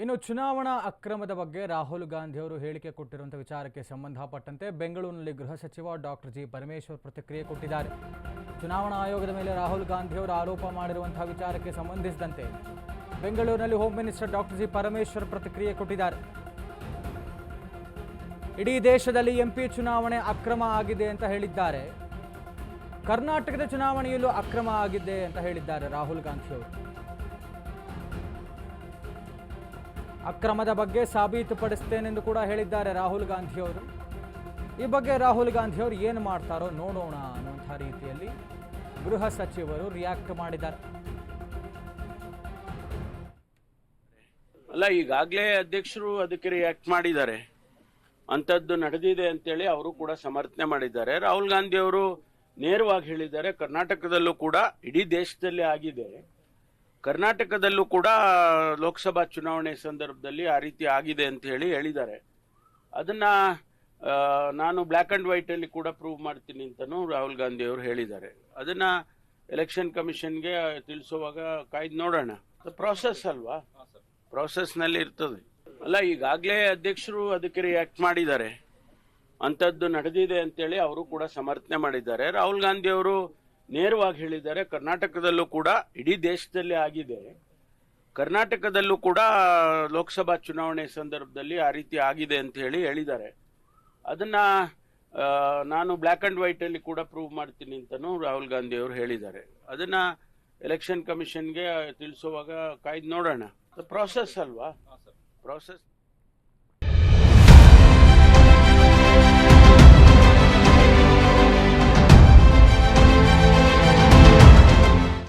ಇನ್ನು ಚುನಾವಣಾ ಅಕ್ರಮದ ಬಗ್ಗೆ ರಾಹುಲ್ ಗಾಂಧಿ ಅವರು ಹೇಳಿಕೆ ಕೊಟ್ಟಿರುವಂತಹ ವಿಚಾರಕ್ಕೆ ಸಂಬಂಧಪಟ್ಟಂತೆ ಬೆಂಗಳೂರಿನಲ್ಲಿ ಗೃಹ ಸಚಿವ ಡಾಕ್ಟರ್ ಜಿ ಪರಮೇಶ್ವರ್ ಪ್ರತಿಕ್ರಿಯೆ ಕೊಟ್ಟಿದ್ದಾರೆ. ಚುನಾವಣಾ ಆಯೋಗದ ಮೇಲೆ ರಾಹುಲ್ ಗಾಂಧಿ ಅವರು ಆರೋಪ ಮಾಡಿರುವಂತಹ ವಿಚಾರಕ್ಕೆ ಸಂಬಂಧಿಸಿದಂತೆ ಬೆಂಗಳೂರಿನಲ್ಲಿ home minister doctor G Parameshwar ಪ್ರತಿಕ್ರಿಯೆ ಕೊಟ್ಟಿದ್ದಾರೆ. ಇಡೀ ದೇಶದಲ್ಲಿ ಎಂಪಿ ಚುನಾವಣೆ ಅಕ್ರಮ ಆಗಿದೆ ಅಂತ ಹೇಳಿದ್ದಾರೆ. ಕರ್ನಾಟಕದ ಚುನಾವಣೆಯಲ್ಲೂ ಅಕ್ರಮ ಆಗಿದೆ ಅಂತ ಹೇಳಿದ್ದಾರೆ ರಾಹುಲ್ ಗಾಂಧಿ ಅವರು. ಅಕ್ರಮದ ಬಗ್ಗೆ ಸಾಬೀತುಪಡಿಸ್ತೇನೆಂದು ಕೂಡ ಹೇಳಿದ್ದಾರೆ ರಾಹುಲ್ ಗಾಂಧಿ ಅವರು. ಈ ಬಗ್ಗೆ ರಾಹುಲ್ ಗಾಂಧಿ ಅವರು ಏನು ಮಾಡ್ತಾರೋ ನೋಡೋಣ ಅನ್ನುವಂಥ ರೀತಿಯಲ್ಲಿ ಗೃಹ ಸಚಿವರು ರಿಯಾಕ್ಟ್ ಮಾಡಿದ್ದಾರೆ. ಅಲ್ಲ, ಈಗಾಗಲೇ ಅಧ್ಯಕ್ಷರು ಅದಕ್ಕೆ ರಿಯಾಕ್ಟ್ ಮಾಡಿದ್ದಾರೆ. ಅಂಥದ್ದು ನಡೆದಿದೆ ಅಂತೇಳಿ ಅವರು ಕೂಡ ಸಮರ್ಥನೆ ಮಾಡಿದ್ದಾರೆ. ರಾಹುಲ್ ಗಾಂಧಿ ಅವರು ನೇರವಾಗಿ ಹೇಳಿದ್ದಾರೆ, ಕರ್ನಾಟಕದಲ್ಲೂ ಕೂಡ ಇಡೀ ದೇಶದಲ್ಲಿ ಆಗಿದೆ, ಕರ್ನಾಟಕದಲ್ಲೂ ಕೂಡ ಲೋಕಸಭಾ ಚುನಾವಣೆ ಸಂದರ್ಭದಲ್ಲಿ ಆ ರೀತಿ ಆಗಿದೆ ಅಂತ ಹೇಳಿದ್ದಾರೆ. ಅದನ್ನ ನಾನು ಬ್ಲ್ಯಾಕ್ ಅಂಡ್ ವೈಟ್ ಅಲ್ಲಿ ಕೂಡ ಪ್ರೂವ್ ಮಾಡ್ತೀನಿ ಅಂತಲೂ ರಾಹುಲ್ ಗಾಂಧಿ ಅವರು ಹೇಳಿದ್ದಾರೆ. ಅದನ್ನ ಎಲೆಕ್ಷನ್ ಕಮಿಷನ್ಗೆ ತಿಳಿಸುವಾಗ ಕಾಯ್ದು ನೋಡೋಣ. ಪ್ರಾಸೆಸ್ ಅಲ್ವಾ, ಪ್ರಾಸೆಸ್ ನಲ್ಲಿ ಇರ್ತದೆ. ಅಲ್ಲ, ಈಗಾಗಲೇ ಅಧ್ಯಕ್ಷರು ಅದಕ್ಕೆ ರಿಯಾಕ್ಟ್ ಮಾಡಿದ್ದಾರೆ. ಅಂಥದ್ದು ನಡೆದಿದೆ ಅಂತೇಳಿ ಅವರು ಕೂಡ ಸಮರ್ಥನೆ ಮಾಡಿದ್ದಾರೆ. ರಾಹುಲ್ ಗಾಂಧಿ ಅವರು ನೇರವಾಗಿ ಹೇಳಿದ್ದಾರೆ, ಕರ್ನಾಟಕದಲ್ಲೂ ಕೂಡ ಇಡೀ ದೇಶದಲ್ಲಿ ಆಗಿದೆ, ಕರ್ನಾಟಕದಲ್ಲೂ ಕೂಡ ಲೋಕಸಭಾ ಚುನಾವಣೆ ಸಂದರ್ಭದಲ್ಲಿ ಆ ರೀತಿ ಆಗಿದೆ ಅಂತ ಹೇಳಿದ್ದಾರೆ. ಅದನ್ನ ನಾನು ಬ್ಲ್ಯಾಕ್ ಅಂಡ್ ವೈಟ್ ಅಲ್ಲಿ ಕೂಡ ಪ್ರೂವ್ ಮಾಡ್ತೀನಿ ಅಂತಲೂ ರಾಹುಲ್ ಗಾಂಧಿ ಅವರು ಹೇಳಿದ್ದಾರೆ. ಅದನ್ನ ಎಲೆಕ್ಷನ್ ಕಮಿಷನ್ಗೆ ತಿಳಿಸುವಾಗ ಕಾಯ್ದು ನೋಡೋಣ. ಪ್ರಾಸೆಸ್ ಅಲ್ವಾ, ಪ್ರಾಸೆಸ್